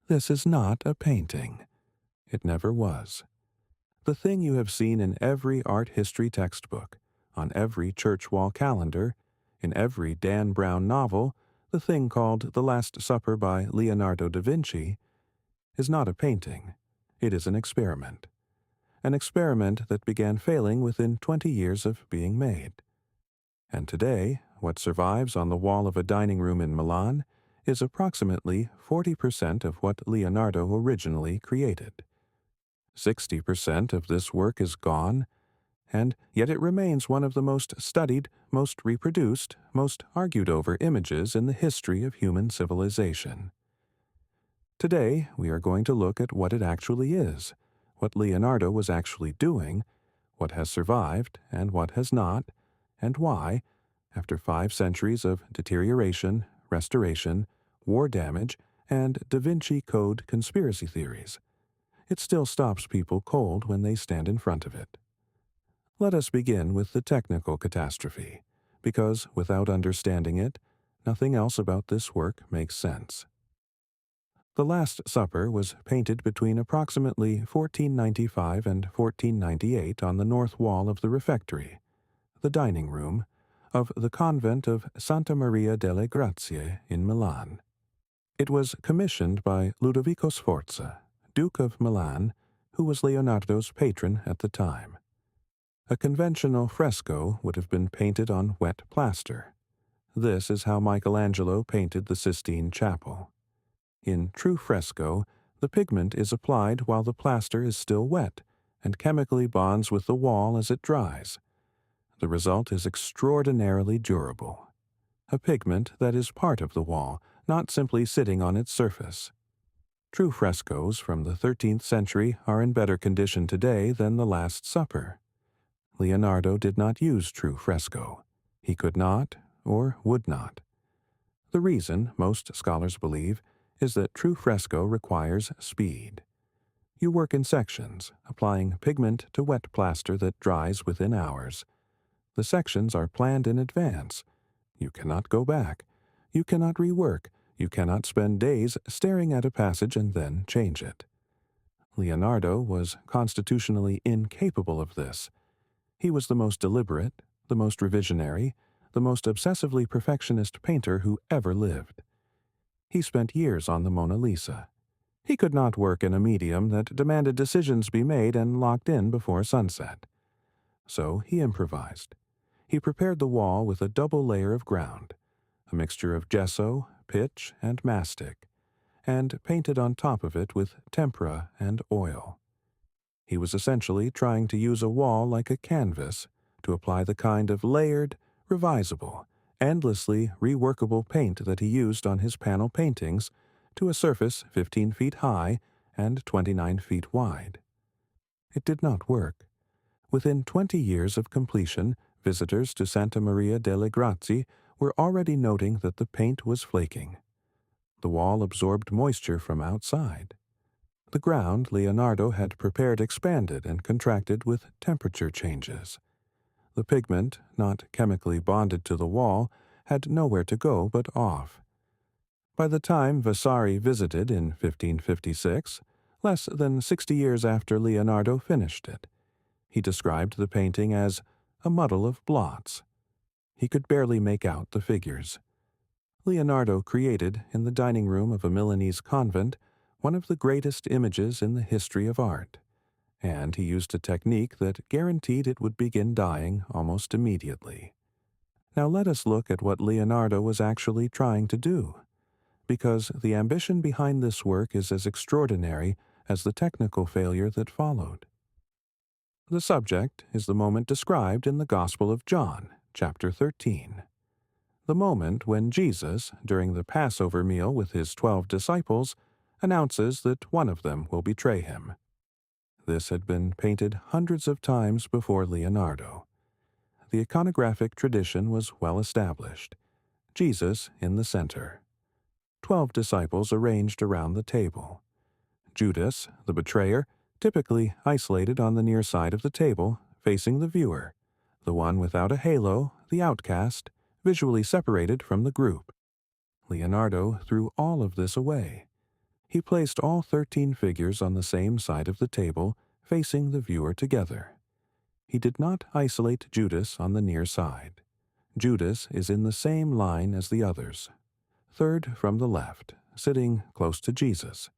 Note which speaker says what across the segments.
Speaker 1: This is not a painting. It never was. The thing you have seen in every art history textbook, on every church wall calendar, in every Dan Brown novel, the thing called The Last Supper by Leonardo da Vinci, is not a painting. It is an experiment. An experiment that began failing within 20 years of being made. And today, what survives on the wall of a dining room in Milan is approximately 40% of what Leonardo originally created. 60% of this work is gone, and yet it remains one of the most studied, most reproduced, most argued over images in the history of human civilization. Today, we are going to look at what it actually is, what Leonardo was actually doing, what has survived and what has not, and why, after 5 centuries of deterioration, restoration, war damage, and Da Vinci Code conspiracy theories, it still stops people cold when they stand in front of it. Let us begin with the technical catastrophe, because without understanding it, nothing else about this work makes sense. The Last Supper was painted between approximately 1495 and 1498 on the north wall of the refectory, the dining room, of the convent of Santa Maria delle Grazie in Milan. It was commissioned by Ludovico Sforza, Duke of Milan, who was Leonardo's patron at the time. A conventional fresco would have been painted on wet plaster. This is how Michelangelo painted the Sistine Chapel. In true fresco, the pigment is applied while the plaster is still wet and chemically bonds with the wall as it dries. The result is extraordinarily durable. A pigment that is part of the wall, not simply sitting on its surface. True frescoes from the 13th century are in better condition today than the Last Supper. Leonardo did not use true fresco. He could not, or would not. The reason, most scholars believe, is that true fresco requires speed. You work in sections, applying pigment to wet plaster that dries within hours. The sections are planned in advance. You cannot go back. You cannot rework. You cannot spend days staring at a passage and then change it. Leonardo was constitutionally incapable of this. He was the most deliberate, the most revisionary, the most obsessively perfectionist painter who ever lived. He spent years on the Mona Lisa. He could not work in a medium that demanded decisions be made and locked in before sunset. So he improvised. He prepared the wall with a double layer of ground, a mixture of gesso, pitch, and mastic, and painted on top of it with tempera and oil. He was essentially trying to use a wall like a canvas to apply the kind of layered, revisable, endlessly reworkable paint that he used on his panel paintings to a surface 15 feet high and 29 feet wide. It did not work. Within 20 years of completion, visitors to Santa Maria delle Grazie were already noting that the paint was flaking. The wall absorbed moisture from outside. The ground Leonardo had prepared expanded and contracted with temperature changes. The pigment, not chemically bonded to the wall, had nowhere to go but off. By the time Vasari visited in 1556, less than 60 years after Leonardo finished it, he described the painting as a muddle of blots. He could barely make out the figures. Leonardo created, in the dining room of a Milanese convent, one of the greatest images in the history of art, and he used a technique that guaranteed it would begin dying almost immediately. Now let us look at what Leonardo was actually trying to do, because the ambition behind this work is as extraordinary as the technical failure that followed. The subject is the moment described in the Gospel of John, chapter 13. The moment when Jesus, during the Passover meal with his 12 disciples, announces that one of them will betray him. This had been painted hundreds of times before Leonardo. The iconographic tradition was well established. Jesus in the center. 12 disciples arranged around the table. Judas, the betrayer, typically isolated on the near side of the table, facing the viewer, the one without a halo, the outcast, visually separated from the group. Leonardo threw all of this away. He placed all 13 figures on the same side of the table, facing the viewer together. He did not isolate Judas on the near side. Judas is in the same line as the others, third from the left, sitting close to Jesus,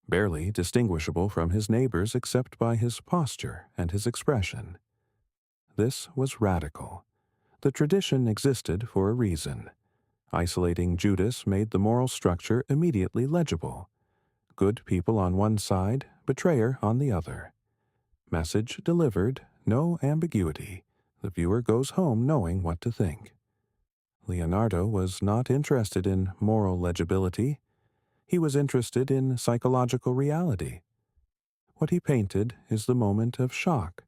Speaker 1: barely distinguishable from his neighbors except by his posture and his expression. This was radical. The tradition existed for a reason. Isolating Judas made the moral structure immediately legible. Good people on one side, betrayer on the other. Message delivered, no ambiguity. The viewer goes home knowing what to think. Leonardo was not interested in moral legibility. He was interested in psychological reality. What he painted is the moment of shock,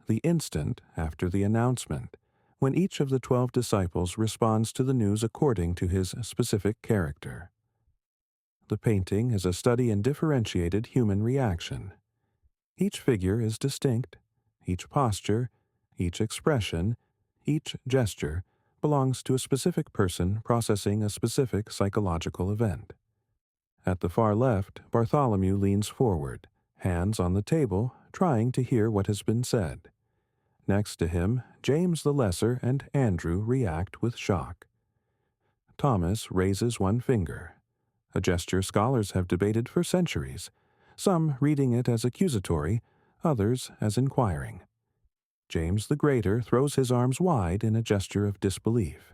Speaker 1: the instant after the announcement, when each of the 12 disciples responds to the news according to his specific character. The painting is a study in differentiated human reaction. Each figure is distinct. Each posture, each expression, each gesture belongs to a specific person processing a specific psychological event. At the far left, Bartholomew leans forward, hands on the table, trying to hear what has been said. Next to him, James the Lesser and Andrew react with shock. Thomas raises one finger, a gesture scholars have debated for centuries, some reading it as accusatory, others as inquiring. James the Greater throws his arms wide in a gesture of disbelief.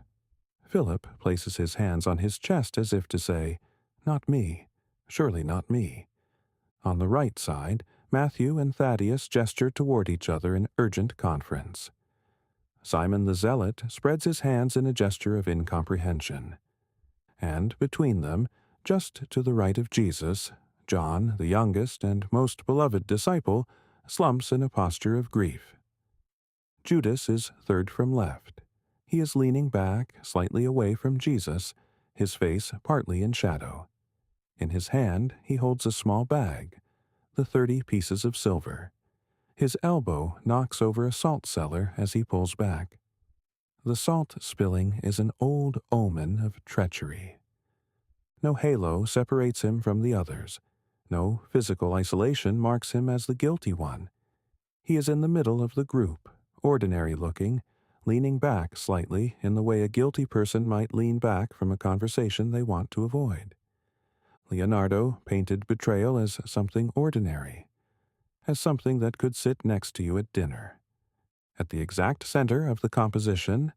Speaker 1: Philip places his hands on his chest as if to say, "Not me, surely not me." On the right side, Matthew and Thaddeus gesture toward each other in urgent conference. Simon the Zealot spreads his hands in a gesture of incomprehension. And between them, just to the right of Jesus, John, the youngest and most beloved disciple, slumps in a posture of grief. Judas is third from left. He is leaning back, slightly away from Jesus, his face partly in shadow. In his hand he holds a small bag, the 30 pieces of silver. His elbow knocks over a salt cellar as he pulls back. The salt spilling is an old omen of treachery. No halo separates him from the others. No physical isolation marks him as the guilty one. He is in the middle of the group, ordinary-looking, leaning back slightly in the way a guilty person might lean back from a conversation they want to avoid. Leonardo painted betrayal as something ordinary, as something that could sit next to you at dinner. At the exact center of the composition,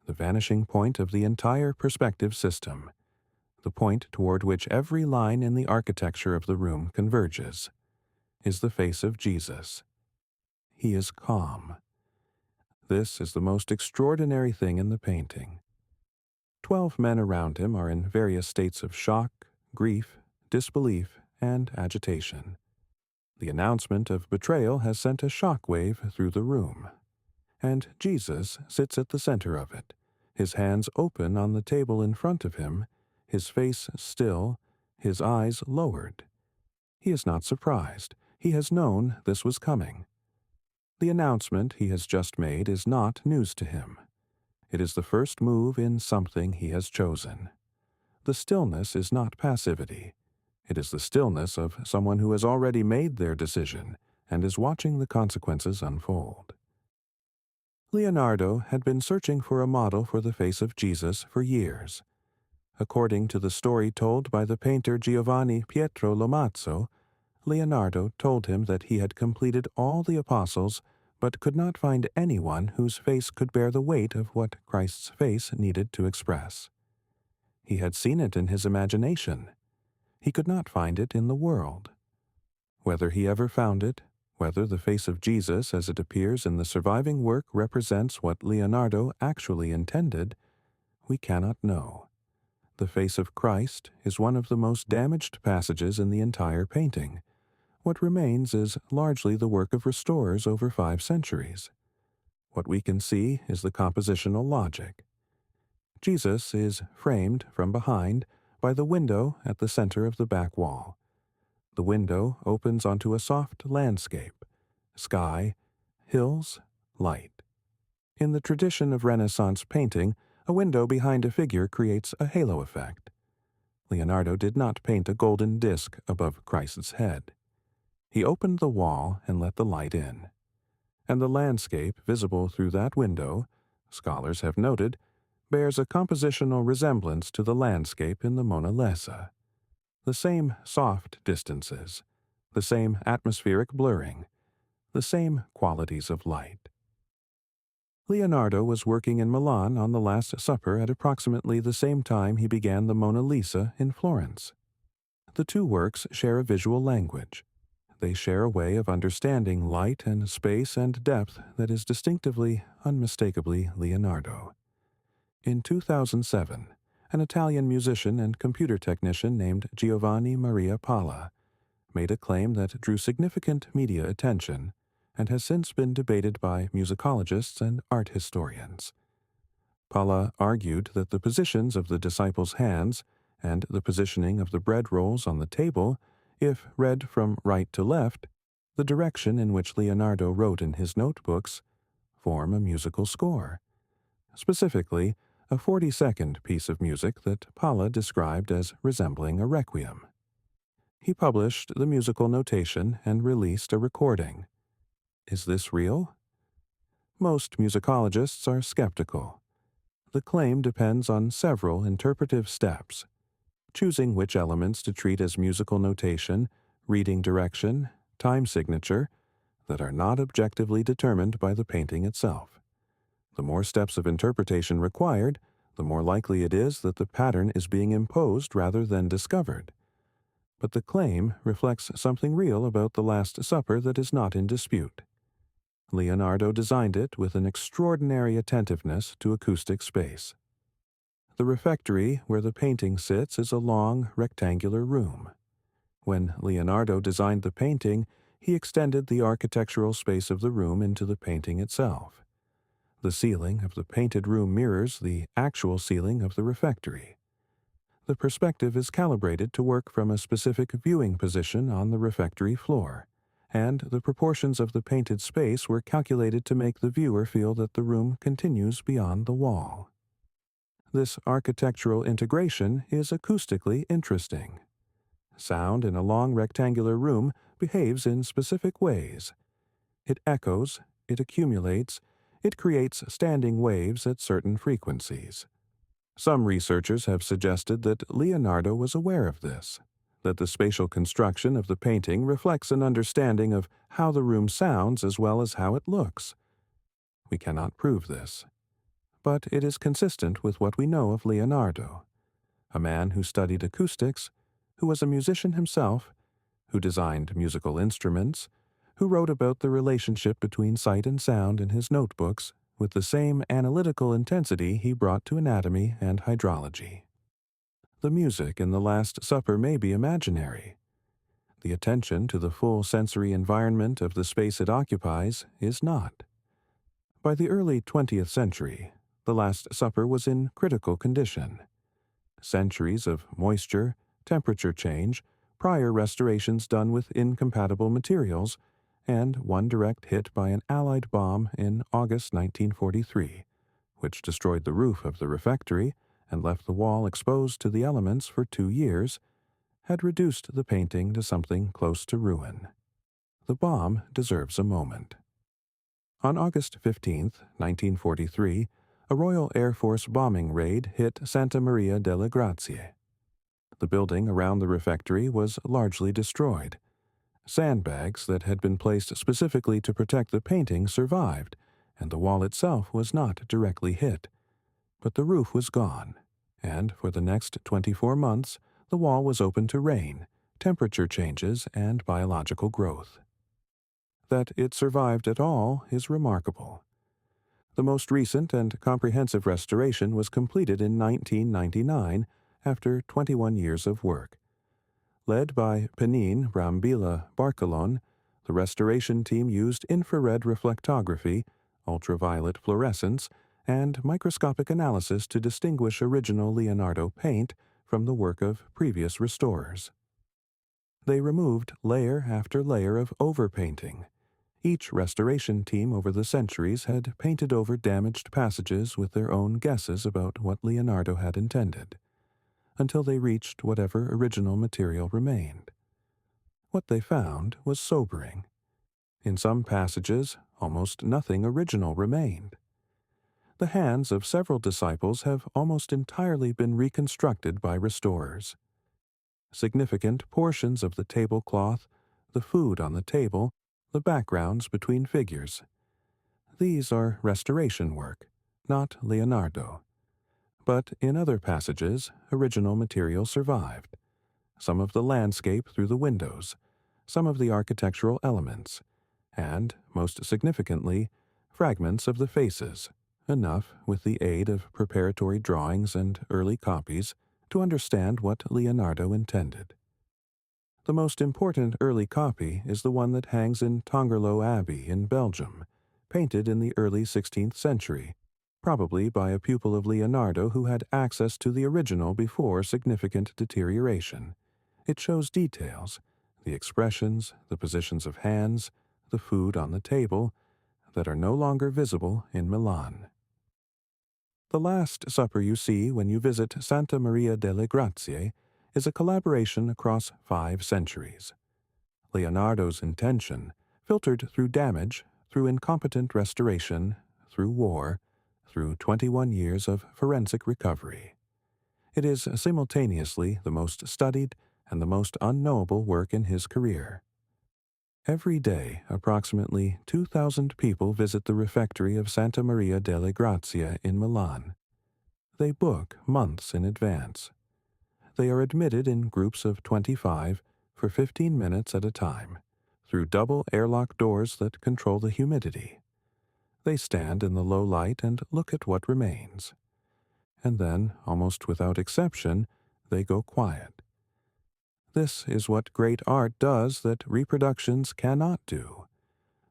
Speaker 1: the vanishing point of the entire perspective system, the point toward which every line in the architecture of the room converges, is the face of Jesus. He is calm. This is the most extraordinary thing in the painting. 12 men around him are in various states of shock, grief, disbelief, and agitation. The announcement of betrayal has sent a shock wave through the room, and Jesus sits at the center of it, his hands open on the table in front of him, his face still, his eyes lowered. He is not surprised. He has known this was coming. The announcement he has just made is not news to him. It is the first move in something he has chosen. The stillness is not passivity. It is the stillness of someone who has already made their decision and is watching the consequences unfold. Leonardo had been searching for a model for the face of Jesus for years. According to the story told by the painter Giovanni Pietro Lomazzo, Leonardo told him that he had completed all the apostles but could not find anyone whose face could bear the weight of what Christ's face needed to express. He had seen it in his imagination. He could not find it in the world. Whether he ever found it, whether the face of Jesus as it appears in the surviving work represents what Leonardo actually intended, we cannot know. The face of Christ is one of the most damaged passages in the entire painting. What remains is largely the work of restorers over 5 centuries. What we can see is the compositional logic. Jesus is framed from behind by the window at the center of the back wall. The window opens onto a soft landscape, sky, hills, light. In the tradition of Renaissance painting, a window behind a figure creates a halo effect. Leonardo did not paint a golden disk above Christ's head. He opened the wall and let the light in. And the landscape visible through that window, scholars have noted, bears a compositional resemblance to the landscape in the Mona Lisa. The same soft distances, the same atmospheric blurring, the same qualities of light. Leonardo was working in Milan on the Last Supper at approximately the same time he began the Mona Lisa in Florence. The two works share a visual language. They share a way of understanding light and space and depth that is distinctively, unmistakably Leonardo. In 2007, an Italian musician and computer technician named Giovanni Maria Palla made a claim that drew significant media attention and has since been debated by musicologists and art historians. Palla argued that the positions of the disciples' hands and the positioning of the bread rolls on the table, if read from right to left, the direction in which Leonardo wrote in his notebooks, form a musical score. Specifically, a 40-second piece of music that Palla described as resembling a requiem. He published the musical notation and released a recording. Is this real? Most musicologists are skeptical. The claim depends on several interpretive steps, choosing which elements to treat as musical notation, reading direction, time signature, that are not objectively determined by the painting itself. The more steps of interpretation required, the more likely it is that the pattern is being imposed rather than discovered. But the claim reflects something real about the Last Supper that is not in dispute. Leonardo designed it with an extraordinary attentiveness to acoustic space. The refectory where the painting sits is a long, rectangular room. When Leonardo designed the painting, he extended the architectural space of the room into the painting itself. The ceiling of the painted room mirrors the actual ceiling of the refectory. The perspective is calibrated to work from a specific viewing position on the refectory floor, and the proportions of the painted space were calculated to make the viewer feel that the room continues beyond the wall. This architectural integration is acoustically interesting. Sound in a long rectangular room behaves in specific ways. It echoes, it accumulates, it creates standing waves at certain frequencies. Some researchers have suggested that Leonardo was aware of this, that the spatial construction of the painting reflects an understanding of how the room sounds as well as how it looks. We cannot prove this, but it is consistent with what we know of Leonardo, a man who studied acoustics, who was a musician himself, who designed musical instruments, who wrote about the relationship between sight and sound in his notebooks with the same analytical intensity he brought to anatomy and hydrology. The music in the Last Supper may be imaginary. The attention to the full sensory environment of the space it occupies is not. By the early 20th century, the Last Supper was in critical condition. Centuries of moisture, temperature change, prior restorations done with incompatible materials, and one direct hit by an Allied bomb in August 1943, which destroyed the roof of the refectory and left the wall exposed to the elements for 2 years, had reduced the painting to something close to ruin. The bomb deserves a moment. On August 15, 1943, a Royal Air Force bombing raid hit Santa Maria delle Grazie. The building around the refectory was largely destroyed. Sandbags that had been placed specifically to protect the painting survived, and the wall itself was not directly hit. But the roof was gone, and for the next 24 months, the wall was open to rain, temperature changes, and biological growth. That it survived at all is remarkable. The most recent and comprehensive restoration was completed in 1999 after 21 years of work. Led by Penin Brambilla Barcalon, the restoration team used infrared reflectography, ultraviolet fluorescence, and microscopic analysis to distinguish original Leonardo paint from the work of previous restorers. They removed layer after layer of overpainting. Each restoration team over the centuries had painted over damaged passages with their own guesses about what Leonardo had intended. until they reached whatever original material remained. What they found was sobering. In some passages, almost nothing original remained. The hands of several disciples have almost entirely been reconstructed by restorers. Significant portions of the tablecloth, the food on the table, the backgrounds between figures. These are restoration work, not Leonardo. But in other passages, original material survived. Some of the landscape through the windows, some of the architectural elements, and, most significantly, fragments of the faces, enough, with the aid of preparatory drawings and early copies, to understand what Leonardo intended. The most important early copy is the one that hangs in Tongerlo Abbey in Belgium, painted in the early 16th century, probably by a pupil of Leonardo who had access to the original before significant deterioration. It shows details, the expressions, the positions of hands, the food on the table, that are no longer visible in Milan. The Last Supper you see when you visit Santa Maria delle Grazie is a collaboration across 5 centuries. Leonardo's intention, filtered through damage, through incompetent restoration, through war, through 21 years of forensic recovery. It is simultaneously the most studied and the most unknowable work in his career. Every day, approximately 2,000 people visit the refectory of Santa Maria delle Grazie in Milan. They book months in advance. They are admitted in groups of 25 for 15 minutes at a time, through double airlock doors that control the humidity. They stand in the low light and look at what remains. And then, almost without exception, they go quiet. This is what great art does that reproductions cannot do.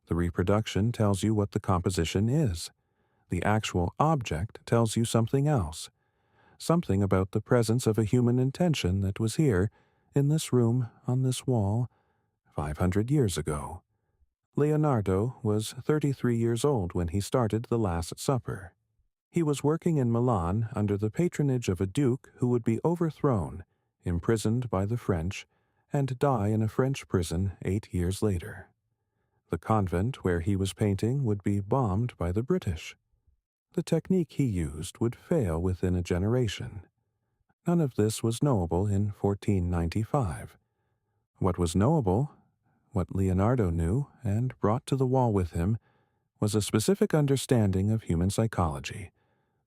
Speaker 1: The reproduction tells you what the composition is. The actual object tells you something else, something about the presence of a human intention that was here, in this room, on this wall, 500 years ago. Leonardo was 33 years old when he started the Last Supper. He was working in Milan under the patronage of a duke who would be overthrown, imprisoned by the French, and die in a French prison 8 years later. The convent where he was painting would be bombed by the British. The technique he used would fail within a generation. None of this was knowable in 1495. What was knowable, what Leonardo knew and brought to the wall with him, was a specific understanding of human psychology,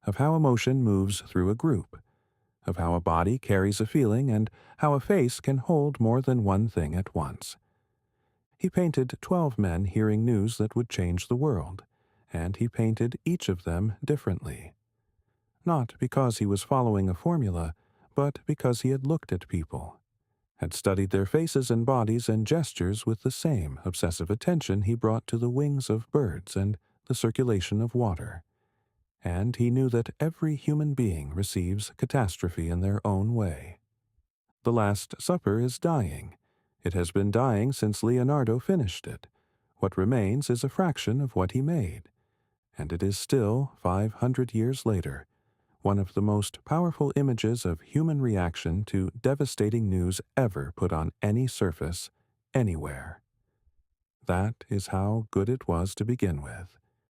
Speaker 1: of how emotion moves through a group, of how a body carries a feeling and how a face can hold more than one thing at once. He painted 12 men hearing news that would change the world, and he painted each of them differently. Not because he was following a formula, but because he had looked at people, had studied their faces and bodies and gestures with the same obsessive attention he brought to the wings of birds and the circulation of water. And he knew that every human being receives catastrophe in their own way. The Last Supper is dying. It has been dying since Leonardo finished it. What remains is a fraction of what he made. And it is still, 500 years later, one of the most powerful images of human reaction to devastating news ever put on any surface, anywhere. That is how good it was to begin with.